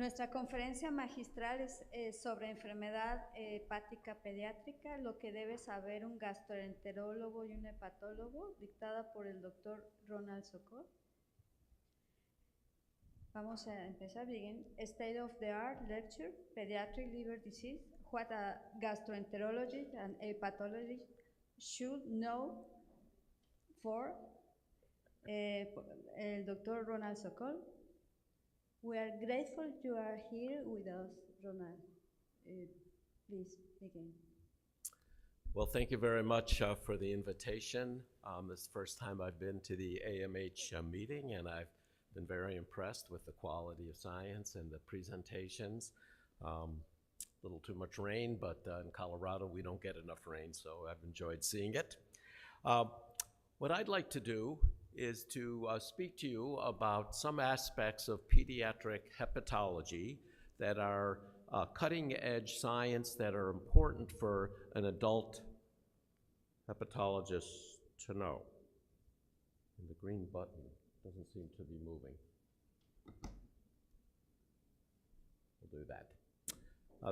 Nuestra conferencia magistral es sobre enfermedad hepática pediátrica, lo que debe saber un gastroenterólogo y un hepatólogo, dictada por el doctor Ronald J. Vamos a empezar. Begin. State of the art lecture, pediatric liver disease, what a gastroenterologist and hepatologist should know for el doctor Ronald Sokol. We are grateful you are here with us, Ronald. Please begin. Well, thank you very much for the invitation. This is the first time I've been to the AMH meeting, and I've been very impressed with the quality of science and the presentations. A little too much rain, but in Colorado we don't get enough rain, so I've enjoyed seeing it. What I'd like to do is to speak to you about some aspects of pediatric hepatology that are cutting-edge science that are important for an adult hepatologist to know. And the green button doesn't seem to be moving. We'll do that.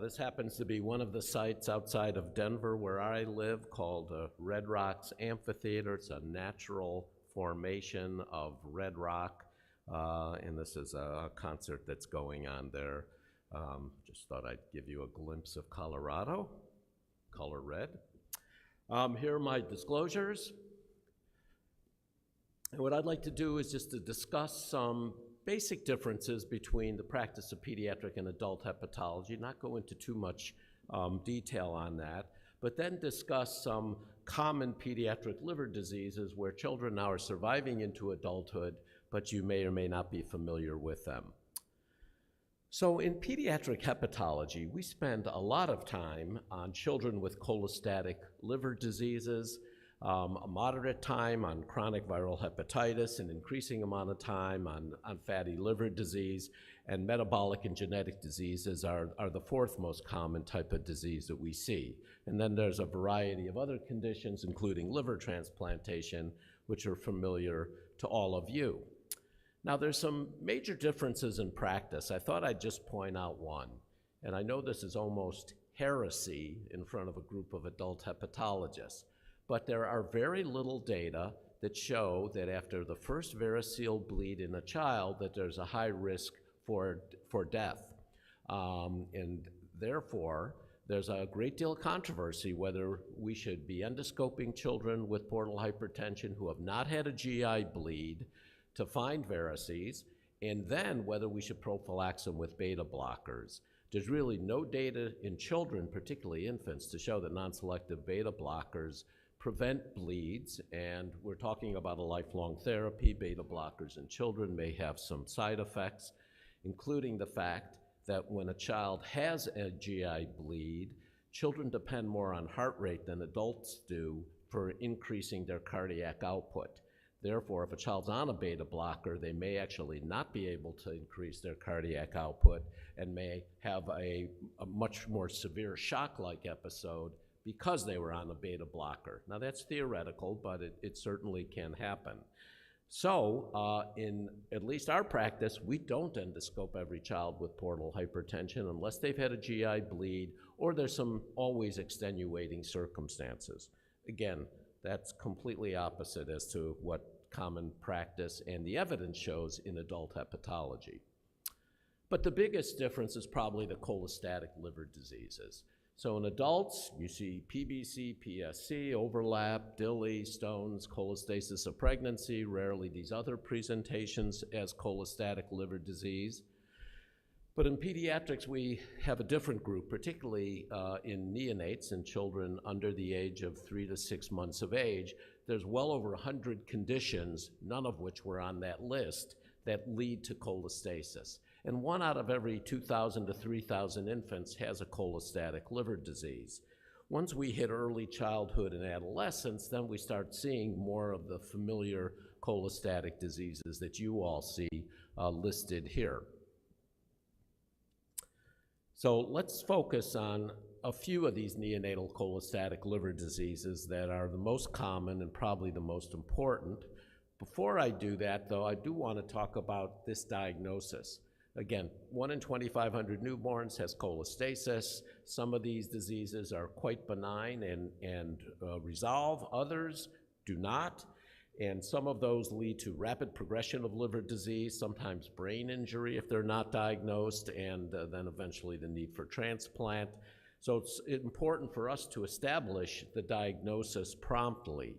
This happens to be one of the sites outside of Denver where I live called Red Rocks Amphitheater. It's a natural formation of red rock, and this is a concert that's going on there. Just thought I'd give you a glimpse of Colorado, color red. Here are my disclosures. And what I'd like to do is just to discuss some basic differences between the practice of pediatric and adult hepatology, not go into too much detail on that, but then discuss some common pediatric liver diseases where children now are surviving into adulthood, but you may or may not be familiar with them. So in pediatric hepatology, we spend a lot of time on children with cholestatic liver diseases, a moderate time on chronic viral hepatitis, an increasing amount of time on fatty liver disease, and metabolic and genetic diseases are the fourth most common type of disease that we see. And then there's a variety of other conditions, including liver transplantation, which are familiar to all of you. Now, there's some major differences in practice. I thought I'd just point out one, and I know this is almost heresy in front of a group of adult hepatologists, but there are very little data that show that after the first variceal bleed in a child that there's a high risk for death. And therefore, there's a great deal of controversy whether we should be endoscoping children with portal hypertension who have not had a GI bleed to find varices, and then whether we should prophylax them with beta blockers. There's really no data in children, particularly infants, to show that non-selective beta blockers prevent bleeds, and we're talking about a lifelong therapy. Beta blockers in children may have some side effects, including the fact that when a child has a GI bleed, children depend more on heart rate than adults do for increasing their cardiac output. Therefore, if a child's on a beta blocker, they may actually not be able to increase their cardiac output and may have a much more severe shock-like episode because they were on a beta blocker. Now that's theoretical, but it certainly can happen. So in at least our practice, we don't endoscope every child with portal hypertension unless they've had a GI bleed or there's some always extenuating circumstances. Again, that's completely opposite as to what common practice and the evidence shows in adult hepatology. But the biggest difference is probably the cholestatic liver diseases. So in adults, you see PBC, PSC, overlap, DILI, stones, cholestasis of pregnancy, rarely these other presentations as cholestatic liver disease. But in pediatrics, we have a different group, particularly in neonates and children under the age of 3 to 6 months of age. There's well over 100 conditions, none of which were on that list, that lead to cholestasis. And 1 out of every 2,000 to 3,000 infants has a cholestatic liver disease. Once we hit early childhood and adolescence, then we start seeing more of the familiar cholestatic diseases that you all see listed here. So let's focus on a few of these neonatal cholestatic liver diseases that are the most common and probably the most important. Before I do that, though, I do want to talk about this diagnosis. Again, 1 in 2,500 newborns has cholestasis. Some of these diseases are quite benign and resolve. Others do not. And some of those lead to rapid progression of liver disease, sometimes brain injury if they're not diagnosed, and then eventually the need for transplant. So it's important for us to establish the diagnosis promptly.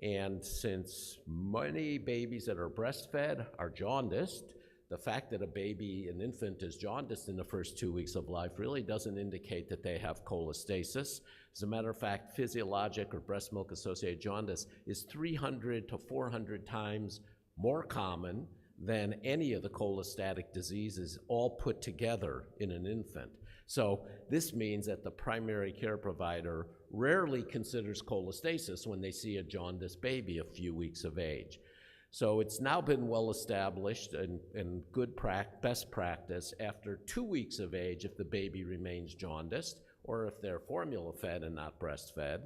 And since many babies that are breastfed are jaundiced, the fact that a baby, an infant, is jaundiced in the first 2 weeks of life really doesn't indicate that they have cholestasis. As a matter of fact, physiologic or breast milk associated jaundice is 300 to 400 times more common than any of the cholestatic diseases all put together in an infant. So this means that the primary care provider rarely considers cholestasis when they see a jaundiced baby a few weeks of age. So it's now been well established and good best practice after 2 weeks of age, if the baby remains jaundiced or if they're formula fed and not breastfed,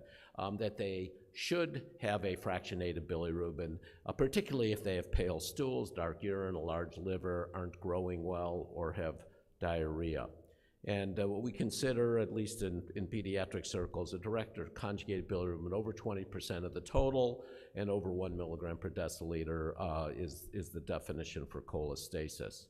that they should have a fractionated bilirubin, particularly if they have pale stools, dark urine, a large liver, aren't growing well, or have diarrhea. And what we consider, at least in pediatric circles, a direct or conjugated bilirubin over 20% of the total and over 1 milligram per deciliter is the definition for cholestasis.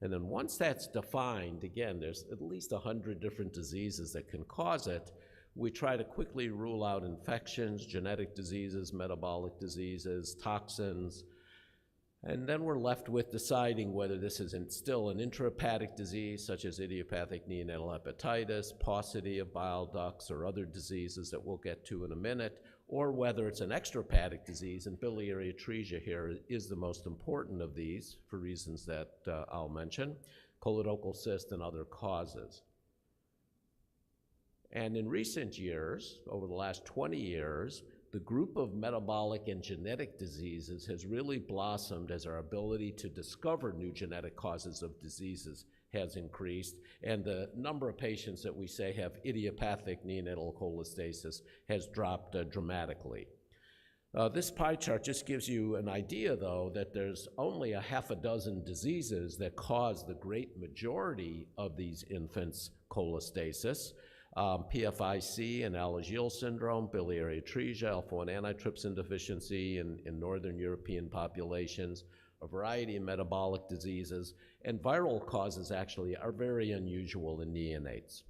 And then once that's defined, again, there's at least 100 different diseases that can cause it. We try to quickly rule out infections, genetic diseases, metabolic diseases, toxins, and then we're left with deciding whether this is still an intrahepatic disease, such as idiopathic neonatal hepatitis, paucity of bile ducts, or other diseases that we'll get to in a minute, or whether it's an extrahepatic disease, and biliary atresia here is the most important of these for reasons that I'll mention, colorectal cyst and other causes. And in recent years, over the last 20 years, the group of metabolic and genetic diseases has really blossomed as our ability to discover new genetic causes of diseases has increased, and the number of patients that we say have idiopathic neonatal cholestasis has dropped dramatically. This pie chart just gives you an idea, though, that there's only a half a dozen diseases that cause the great majority of these infants' cholestasis. PFIC and Alagille syndrome, biliary atresia, alpha-1 antitrypsin deficiency in Northern European populations, a variety of metabolic diseases, and viral causes actually are very unusual in neonates.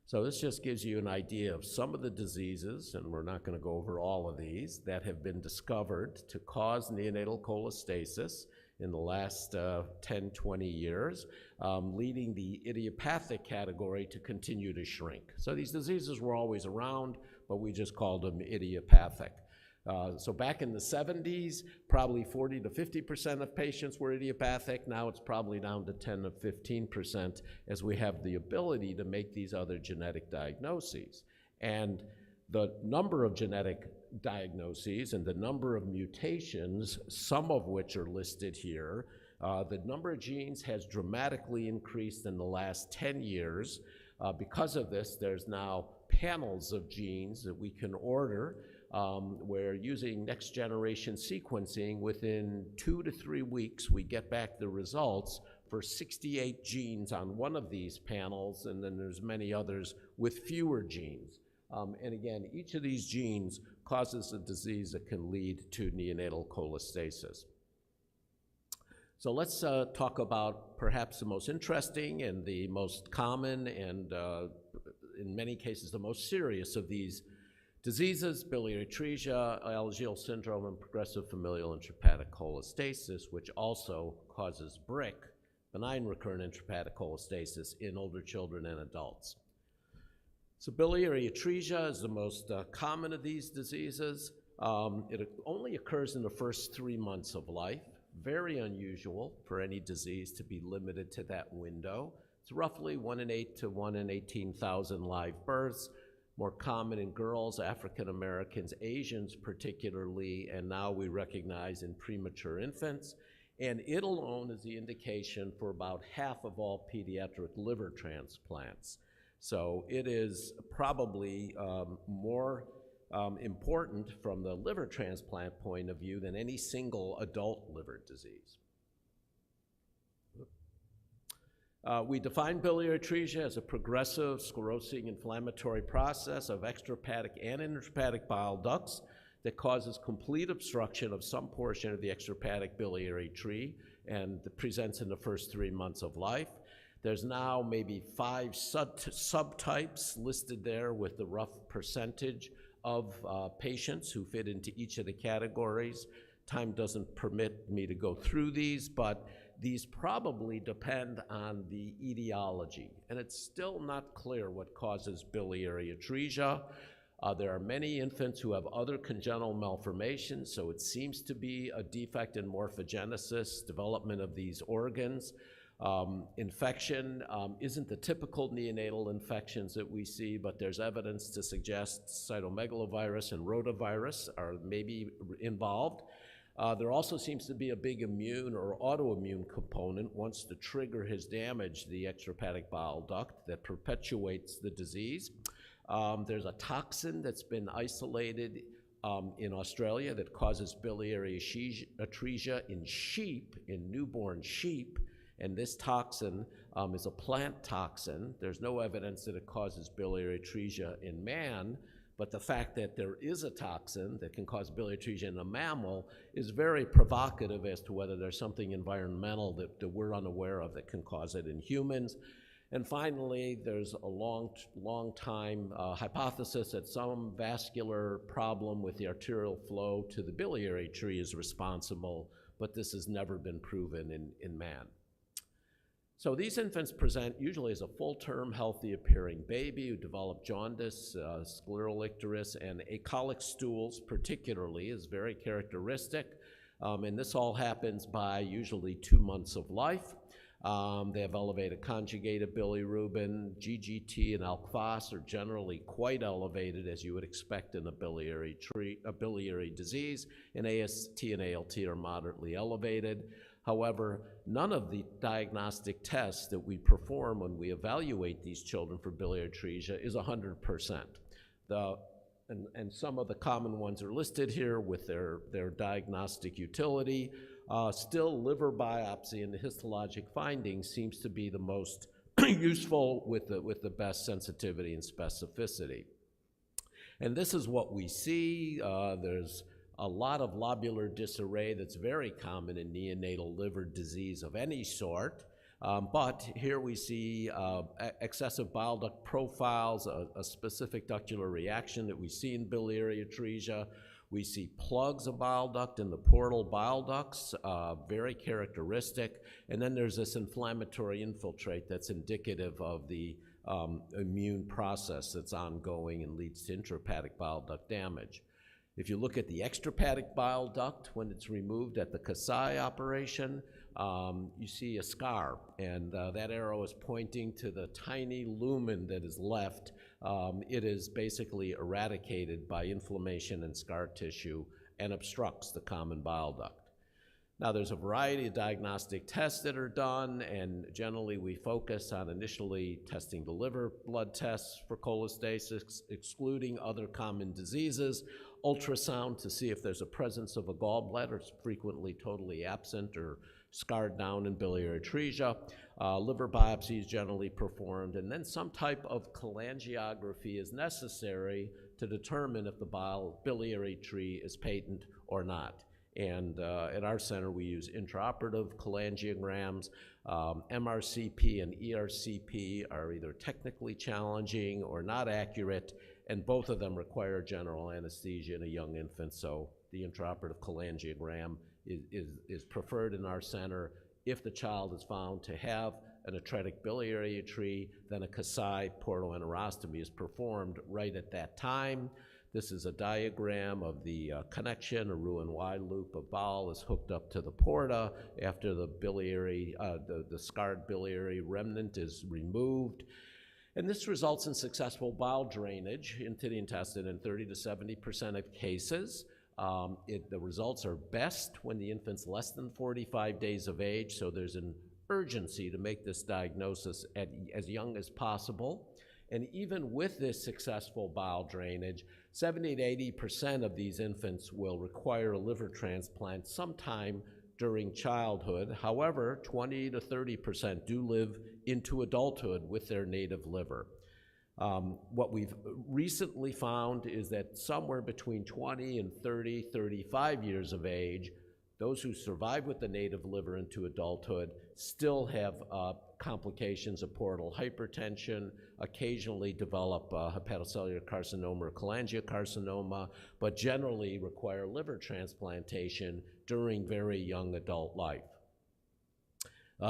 So this just gives you an idea of some of the diseases, and we're not going to go over all of these, that have been discovered to cause neonatal cholestasis in the last 10, 20 years, leading the idiopathic category to continue to shrink. So these diseases were always around, but we just called them idiopathic. So back in the 70s, probably 40 to 50% of patients were idiopathic. Now it's probably down to 10 to 15% as we have the ability to make these other genetic diagnoses. And the number of genetic diagnoses and the number of mutations, some of which are listed here, the number of genes has dramatically increased in the last 10 years. Because of this, there's now panels of genes that we can order where using next generation sequencing, within 2 to 3 weeks, we get back the results for 68 genes on one of these panels, and then there's many others with fewer genes. And again, each of these genes causes a disease that can lead to neonatal cholestasis. So let's talk about perhaps the most interesting and the most common and in many cases the most serious of these diseases: biliary atresia, Alagille syndrome, and progressive familial intrahepatic cholestasis, which also causes BRIC, benign recurrent intrahepatic cholestasis, in older children and adults. So biliary atresia is the most common of these diseases. It only occurs in the first 3 months of life. Very unusual for any disease to be limited to that window. It's roughly 1 in 8 to 1 in 18,000 live births. More common in girls, African Americans, Asians particularly, and now we recognize in premature infants. And it alone is the indication for about half of all pediatric liver transplants. So it is probably more important from the liver transplant point of view than any single adult liver disease. We define biliary atresia as a progressive sclerosing inflammatory process of extrahepatic and intrahepatic bile ducts that causes complete obstruction of some portion of the extrahepatic biliary tree and presents in the first 3 months of life. There's now maybe 5 subtypes listed there with the rough percentage of patients who fit into each of the categories. Time doesn't permit me to go through these, but these probably depend on the etiology, and it's still not clear what causes biliary atresia. There are many infants who have other congenital malformations, so it seems to be a defect in morphogenesis, development of these organs. Infection isn't the typical neonatal infections that we see, but there's evidence to suggest cytomegalovirus and rotavirus are maybe involved. There also seems to be a big immune or autoimmune component once the trigger has damaged the extrahepatic bile duct that perpetuates the disease. There's a toxin that's been isolated in Australia that causes biliary atresia in sheep, in newborn sheep, and this toxin is a plant toxin. There's no evidence that it causes biliary atresia in man, but the fact that there is a toxin that can cause biliary atresia in a mammal is very provocative as to whether there's something environmental that we're unaware of that can cause it in humans. And finally, there's a long time hypothesis that some vascular problem with the arterial flow to the biliary tree is responsible, but this has never been proven in man. So these infants present usually as a full-term, healthy-appearing baby who develop jaundice, scleral icterus, and acolic stools particularly is very characteristic. And this all happens by usually 2 months of life. They have elevated conjugated bilirubin, GGT, and alk-Phos are generally quite elevated, as you would expect in a biliary disease, and AST and ALT are moderately elevated. However, none of the diagnostic tests that we perform when we evaluate these children for biliary atresia is 100%. And some of the common ones are listed here with their diagnostic utility. Still, liver biopsy and the histologic findings seems to be the most useful with the best sensitivity and specificity. And this is what we see. There's a lot of lobular disarray that's very common in neonatal liver disease of any sort. But here we see excessive bile duct profiles, a specific ductular reaction that we see in biliary atresia. We see plugs of bile duct in the portal bile ducts, very characteristic. And then there's this inflammatory infiltrate that's indicative of the immune process that's ongoing and leads to intrahepatic bile duct damage. If you look at the extrahepatic bile duct, when it's removed at the Kasai operation, you see a scar, and that arrow is pointing to the tiny lumen that is left. It is basically eradicated by inflammation and scar tissue and obstructs the common bile duct. Now, there's a variety of diagnostic tests that are done, and generally we focus on initially testing the liver blood tests for cholestasis, excluding other common diseases, ultrasound to see if there's a presence of a gallbladder, it's frequently totally absent or scarred down in biliary atresia. Liver biopsy is generally performed, and then some type of cholangiography is necessary to determine if the biliary tree is patent or not. And at our center, we use intraoperative cholangiograms. MRCP and ERCP are either technically challenging or not accurate, and both of them require general anesthesia in a young infant, so the intraoperative cholangiogram is preferred in our center. If the child is found to have an atretic biliary tree, then a Kasai portal enterostomy is performed right at that time. This is a diagram of the connection. A Roux-en-Y loop of bowel is hooked up to the porta after the scarred biliary remnant is removed. And this results in successful bowel drainage into the intestine in 30 to 70% of cases. The results are best when the infant's less than 45 days of age, so there's an urgency to make this diagnosis as young as possible. And even with this successful bowel drainage, 70 to 80% of these infants will require a liver transplant sometime during childhood. However, 20 to 30% do live into adulthood with their native liver. What we've recently found is that somewhere between 20 and 30, 35 years of age, those who survive with the native liver into adulthood still have complications of portal hypertension, occasionally develop hepatocellular carcinoma or cholangiocarcinoma, but generally require liver transplantation during very young adult life.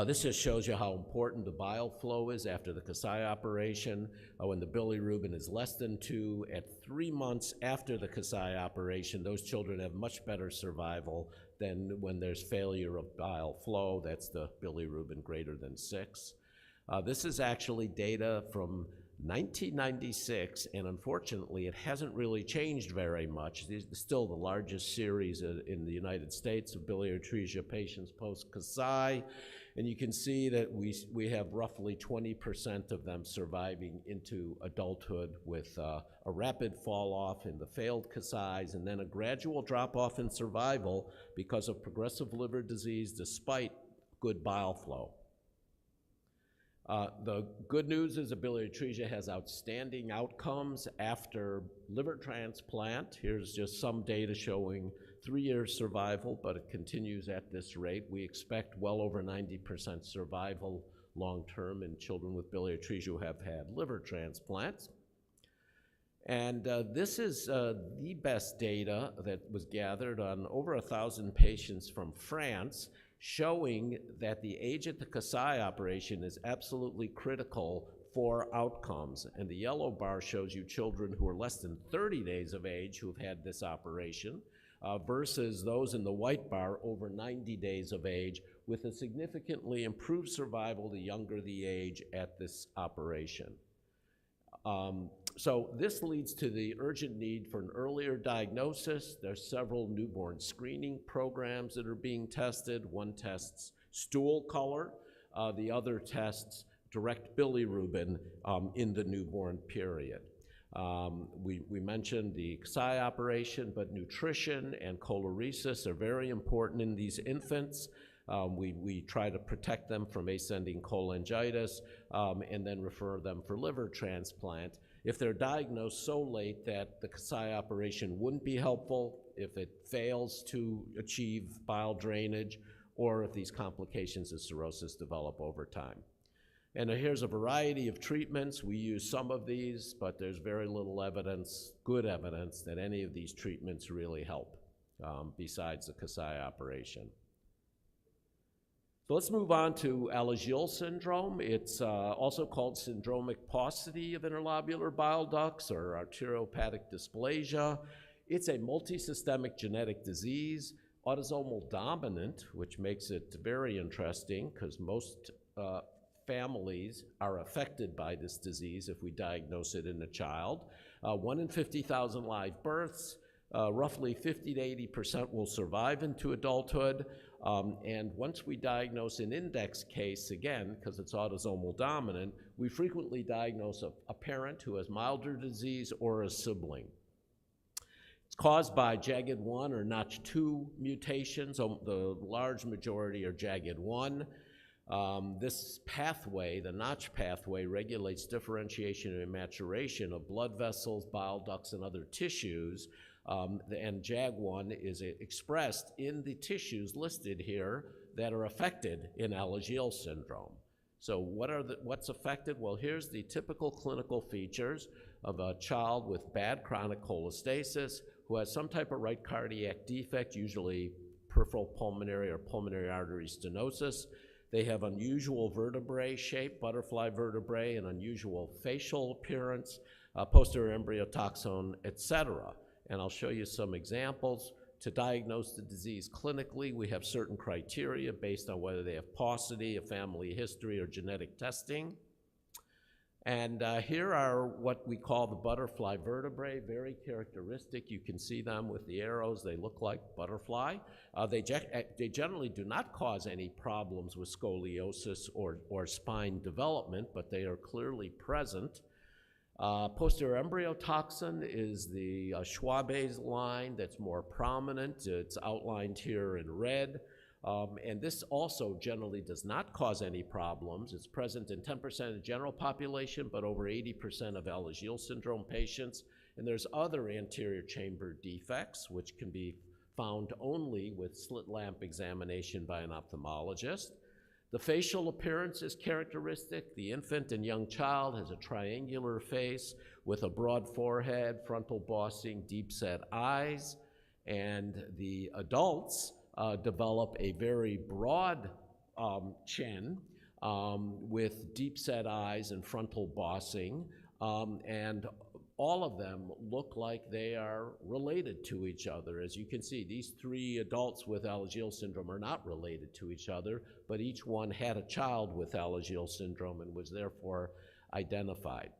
This just shows you how important the bile flow is after the Kasai operation. When the bilirubin is less than 2, at 3 months after the Kasai operation, those children have much better survival than when there's failure of bile flow. That's the bilirubin greater than 6. This is actually data from 1996, and unfortunately, it hasn't really changed very much. This is still the largest series in the United States of biliary atresia patients post-Kasai. And you can see that we have roughly 20% of them surviving into adulthood with a rapid fall off in the failed Kasais and then a gradual drop off in survival because of progressive liver disease despite good bile flow. The good news is that biliary atresia has outstanding outcomes after liver transplant. Here's just some data showing 3 years survival, but it continues at this rate. We expect well over 90% survival long-term in children with biliary atresia who have had liver transplants. And this is the best data that was gathered on over 1,000 patients from France, showing that the age at the Kasai operation is absolutely critical for outcomes. And the yellow bar shows you children who are less than 30 days of age who have had this operation, versus those in the white bar over 90 days of age with a significantly improved survival the younger the age at this operation. So this leads to the urgent need for an earlier diagnosis. There's several newborn screening programs that are being tested. One tests stool color, the other tests direct bilirubin in the newborn period. We mentioned the Kasai operation, but nutrition and choleresis are very important in these infants. We try to protect them from ascending cholangitis and then refer them for liver transplant. If they're diagnosed so late that the Kasai operation wouldn't be helpful, if it fails to achieve bile drainage, or if these complications of cirrhosis develop over time. And here's a variety of treatments. We use some of these, but there's very little evidence, good evidence, that any of these treatments really help besides the Kasai operation. So let's move on to Alagille syndrome. It's also called syndromic paucity of interlobular bile ducts or arteriohepatic dysplasia. It's a multisystemic genetic disease, autosomal dominant, which makes it very interesting because most families are affected by this disease if we diagnose it in a child. 1 in 50,000 live births, roughly 50 to 80% will survive into adulthood. And once we diagnose an index case, again, because it's autosomal dominant, we frequently diagnose a parent who has milder disease or a sibling. It's caused by JAGED1 or Notch2 mutations. The large majority are JAGED1. This pathway, the Notch pathway, regulates differentiation and maturation of blood vessels, bile ducts, and other tissues. And JAG1 is expressed in the tissues listed here that are affected in Alagille syndrome. So what's affected? Well, here's the typical clinical features of a child with bad chronic cholestasis who has some type of right cardiac defect, usually peripheral pulmonary or pulmonary artery stenosis. They have unusual vertebrae shape, butterfly vertebrae, and unusual facial appearance, posterior embryotoxin, etc. And I'll show you some examples. To diagnose the disease clinically, we have certain criteria based on whether they have paucity, a family history, or genetic testing. And here are what we call the butterfly vertebrae, very characteristic. You can see them with the arrows. They look like butterfly. They generally do not cause any problems with scoliosis or spine development, but they are clearly present. Posterior embryotoxin is the Schwabe's line that's more prominent. It's outlined here in red. And this also generally does not cause any problems. It's present in 10% of the general population, but over 80% of Alagille syndrome patients. And there's other anterior chamber defects, which can be found only with slit lamp examination by an ophthalmologist. The facial appearance is characteristic. The infant and young child has a triangular face with a broad forehead, frontal bossing, deep-set eyes, and the adults develop a very broad chin with deep-set eyes and frontal bossing, and all of them look like they are related to each other. As you can see, these three adults with Alagille syndrome are not related to each other, but each one had a child with Alagille syndrome and was therefore identified.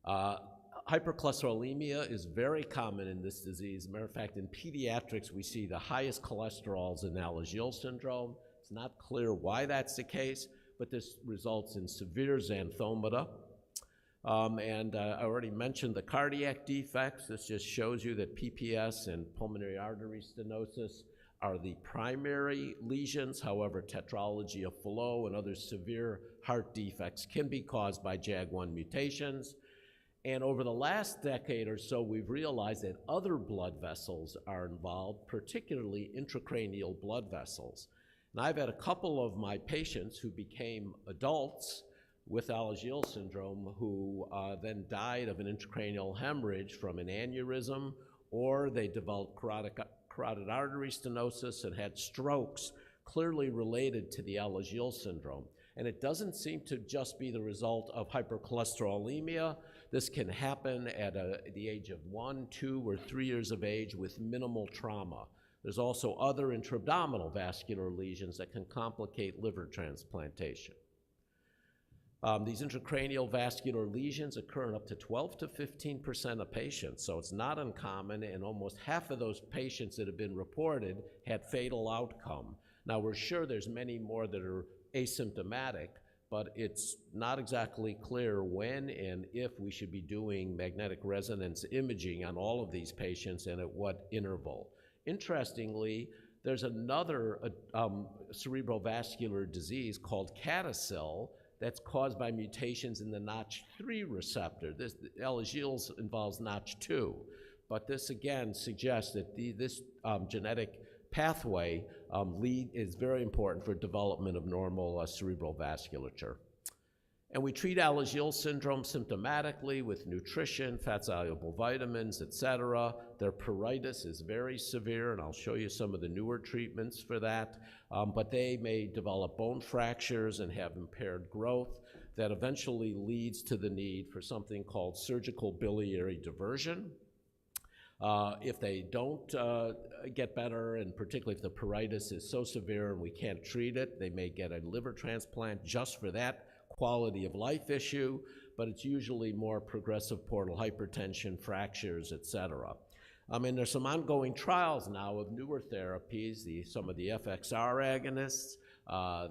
Hypercholesterolemia is very common in this disease. As a matter of fact, in pediatrics, we see the highest cholesterols in Alagille syndrome. It's not clear why that's the case, but this results in severe xanthomata. I already mentioned the cardiac defects. This just shows you that PPS and pulmonary artery stenosis are the primary lesions. However, tetralogy of Fallot and other severe heart defects can be caused by JAG1 mutations. And over the last decade or so, we've realized that other blood vessels are involved, particularly intracranial blood vessels. And I've had a couple of my patients who became adults with Alagille syndrome who then died of an intracranial hemorrhage from an aneurysm, or they developed carotid artery stenosis and had strokes clearly related to the Alagille syndrome. And it doesn't seem to just be the result of hypercholesterolemia. This can happen at the age of 1, 2, or 3 years of age with minimal trauma. There's also other intra-abdominal vascular lesions that can complicate liver transplantation. These intracranial vascular lesions occur in up to 12 to 15% of patients, so it's not uncommon, and almost half of those patients that have been reported had fatal outcome. Now, we're sure there's many more that are asymptomatic, but it's not exactly clear when and if we should be doing magnetic resonance imaging on all of these patients and at what interval. Interestingly, there's another cerebrovascular disease called CADASIL that's caused by mutations in the Notch3 receptor. Alagille involves Notch2, but this again suggests that this genetic pathway is very important for development of normal cerebral vasculature. And we treat Alagille syndrome symptomatically with nutrition, fat-soluble vitamins, etc. Their pruritus is very severe, and I'll show you some of the newer treatments for that. But they may develop bone fractures and have impaired growth that eventually leads to the need for something called surgical biliary diversion. If they don't get better, and particularly if the pruritus is so severe and we can't treat it, they may get a liver transplant just for that quality of life issue, but it's usually more progressive portal hypertension, fractures, etc. And there's some ongoing trials now of newer therapies, some of the FXR agonists,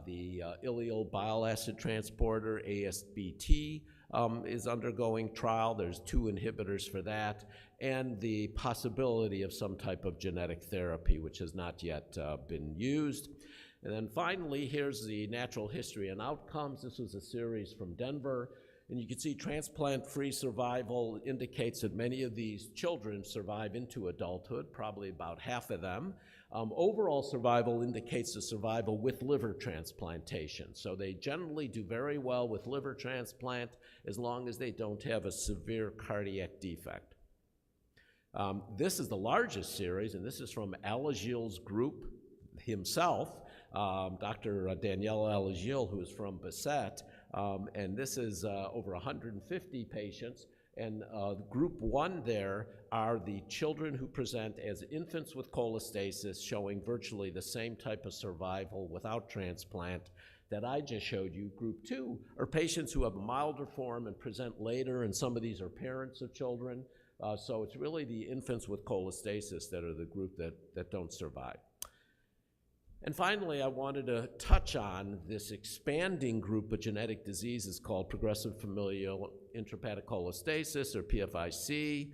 the ileal bile acid transporter, ASBT, is undergoing trial. There's 2 inhibitors for that, and the possibility of some type of genetic therapy, which has not yet been used. And then finally, here's the natural history and outcomes. This was a series from Denver, and you can see transplant-free survival indicates that many of these children survive into adulthood, probably about half of them. Overall survival indicates the survival with liver transplantation. So they generally do very well with liver transplant as long as they don't have a severe cardiac defect. This is the largest series, and this is from Alagille's group himself, Dr. Danielle Alagille, who is from Basset, and this is over 150 patients. And group 1 there are the children who present as infants with cholestasis, showing virtually the same type of survival without transplant that I just showed you. Group 2 are patients who have a milder form and present later, and some of these are parents of children. So it's really the infants with cholestasis that are the group that don't survive. And finally, I wanted to touch on this expanding group of genetic diseases called progressive familial intrahepatic cholestasis, or PFIC.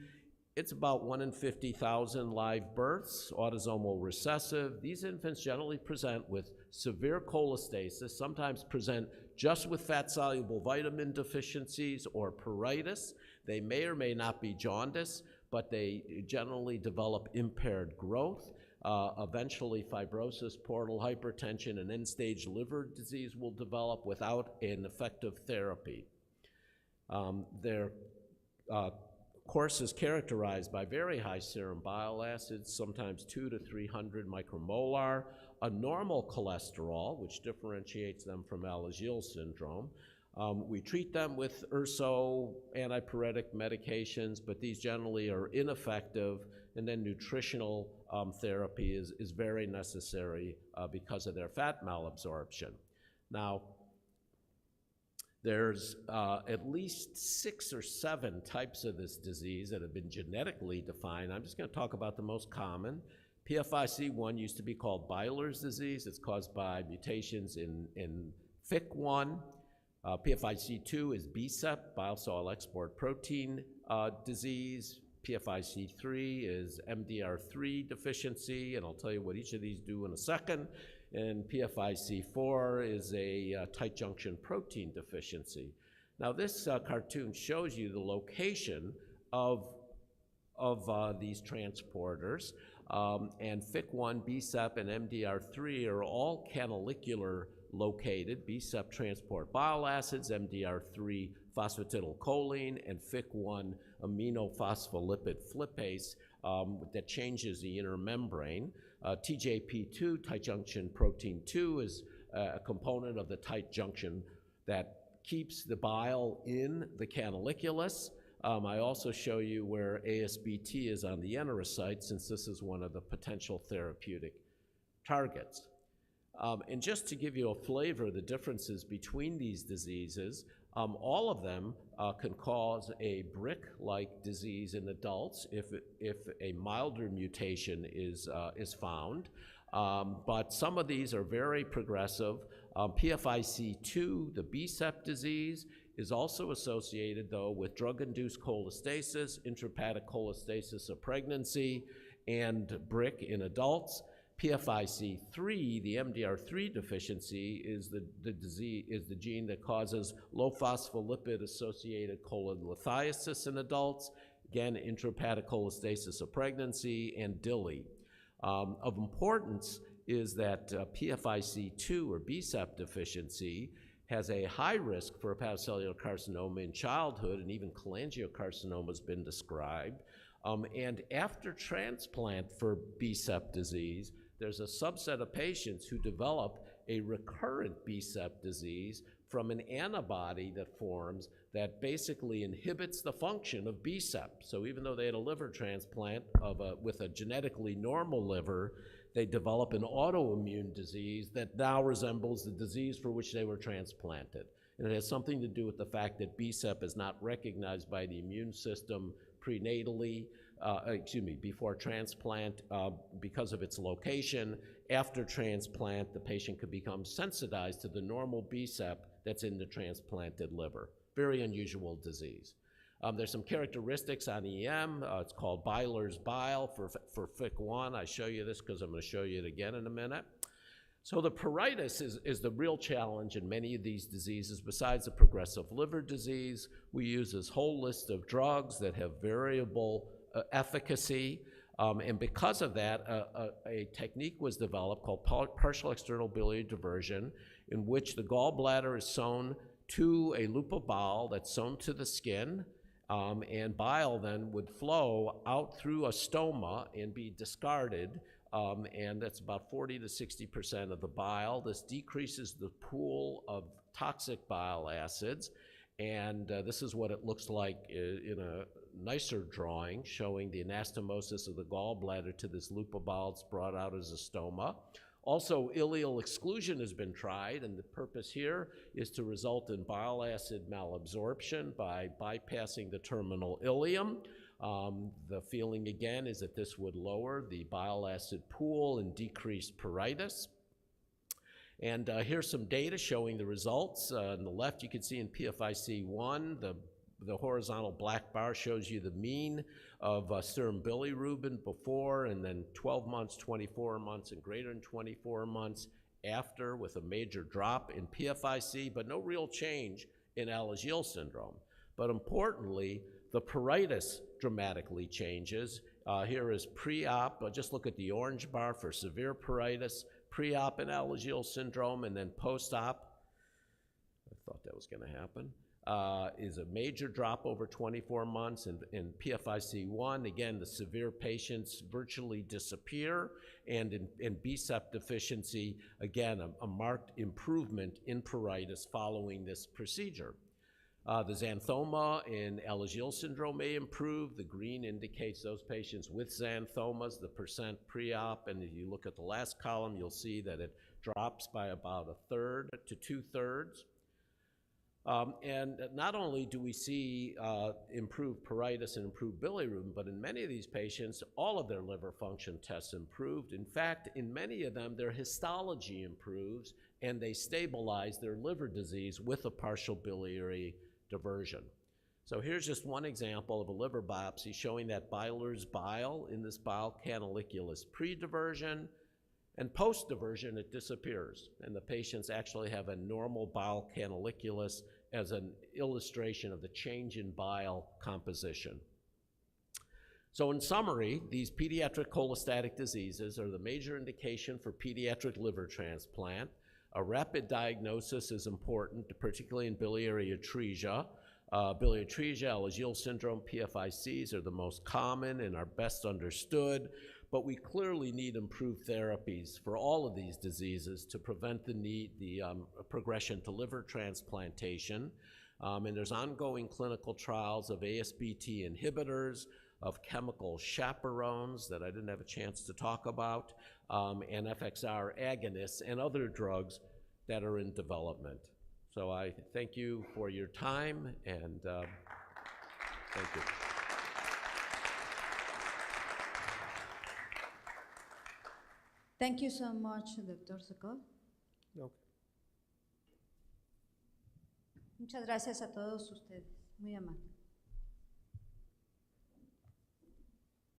It's about 1 in 50,000 live births, autosomal recessive. These infants generally present with severe cholestasis, sometimes present just with fat-soluble vitamin deficiencies or pruritus. They may or may not be jaundice, but they generally develop impaired growth. Eventually, fibrosis, portal hypertension, and end-stage liver disease will develop without an effective therapy. Their course is characterized by very high serum bile acids, sometimes 200 to 300 micromolar, a normal cholesterol, which differentiates them from Alagille syndrome. We treat them with urso antipyretic medications, but these generally are ineffective, and then nutritional therapy is very necessary because of their fat malabsorption. Now, there's at least 6 or 7 types of this disease that have been genetically defined. I'm just going to talk about the most common. PFIC1 used to be called Byler's disease. It's caused by mutations in FIC1. PFIC2 is BSEP, bile soil export protein disease. PFIC3 is MDR3 deficiency, and I'll tell you what each of these do in a second. And PFIC4 is a tight junction protein deficiency. Now this cartoon shows you the location of these transporters, and FIC1, BSEP, and MDR3 are all canalicular located. BSEP transport bile acids, MDR3 phosphatidylcholine, and FIC1 aminophospholipid flippase that changes the inner membrane. TJP2, tight junction protein 2, is a component of the tight junction that keeps the bile in the canaliculus. I also show you where ASBT is on the enterocyte, since this is one of the potential therapeutic targets. And just to give you a flavor of the differences between these diseases, all of them can cause a brick-like disease in adults if a milder mutation is found. But some of these are very progressive. PFIC2, the BSEP disease, is also associated, though, with drug-induced cholestasis, intrahepatic cholestasis of pregnancy, and BRIC in adults. PFIC3, the MDR3 deficiency, is the gene that causes low phospholipid-associated cholelithiasis in adults, again, intrahepatic cholestasis of pregnancy, and DILI. Of importance is that PFIC2, or BSEP deficiency, has a high risk for hepatocellular carcinoma in childhood, and even cholangiocarcinoma has been described. And after transplant for BSEP disease, there's a subset of patients who develop a recurrent BSEP disease from an antibody that forms that basically inhibits the function of BSEP. So even though they had a liver transplant with a genetically normal liver, they develop an autoimmune disease that now resembles the disease for which they were transplanted. And it has something to do with the fact that BSEP is not recognized by the immune system prenatally, before transplant because of its location. After transplant, the patient could become sensitized to the normal BSEP that's in the transplanted liver. Very unusual disease. There's some characteristics on EM. It's called Byler's bile for FIC1. I show you this because I'm going to show you it again in a minute. So the pruritus is the real challenge in many of these diseases. Besides the progressive liver disease, we use this whole list of drugs that have variable efficacy. And because of that, a technique was developed called partial external biliary diversion, in which the gallbladder is sewn to a loop of bile that's sewn to the skin, and bile then would flow out through a stoma and be discarded. And that's about 40 to 60% of the bile. This decreases the pool of toxic bile acids, and this is what it looks like in a nicer drawing, showing the anastomosis of the gallbladder to this loop of bile that's brought out as a stoma. Also, ileal exclusion has been tried, and the purpose here is to result in bile acid malabsorption by bypassing the terminal ileum. The feeling, again, is that this would lower the bile acid pool and decrease pruritus. And here's some data showing the results. On the left, you can see in PFIC1, the the horizontal black bar shows you the mean of serum bilirubin before, and then 12 months, 24 months, and greater than 24 months after, with a major drop in PFIC, but no real change in Alagille syndrome. But importantly, the pruritus dramatically changes. Here is pre-op, just look at the orange bar for severe pruritus, pre-op in Alagille syndrome, and then post-op, I thought that was gonna happen, is a major drop over 24 months. In PFIC1, again, the severe patients virtually disappear, and in BSEP deficiency, again, a marked improvement in pruritus following this procedure. The xanthoma in Alagille syndrome may improve. The green indicates those patients with xanthomas, the percent pre-op, and if you look at the last column, you'll see that it drops by about 1/3 to 2/3. And not only do we see improved pruritus and improved bilirubin, but in many of these patients, all of their liver function tests improved. In fact, in many of them, their histology improves, and they stabilize their liver disease with a partial biliary diversion. So here's just one example of a liver biopsy showing that Byler's bile in this bile canaliculus pre-diversion, and post-diversion, it disappears. And the patients actually have a normal bile canaliculus as an illustration of the change in bile composition. So in summary, these pediatric cholestatic diseases are the major indication for pediatric liver transplant. A rapid diagnosis is important, particularly in biliary atresia. Biliary atresia, Alagille syndrome, PFICs are the most common and are best understood, but we clearly need improved therapies for all of these diseases to prevent the progression to liver transplantation. And there's ongoing clinical trials of ASBT inhibitors, of chemical chaperones that I didn't have a chance to talk about, and FXR agonists and other drugs that are in development. So I thank you for your time, and thank you. Thank you so much, Dr. Sokol. Okay. Muchas gracias a todos ustedes. Muy amable.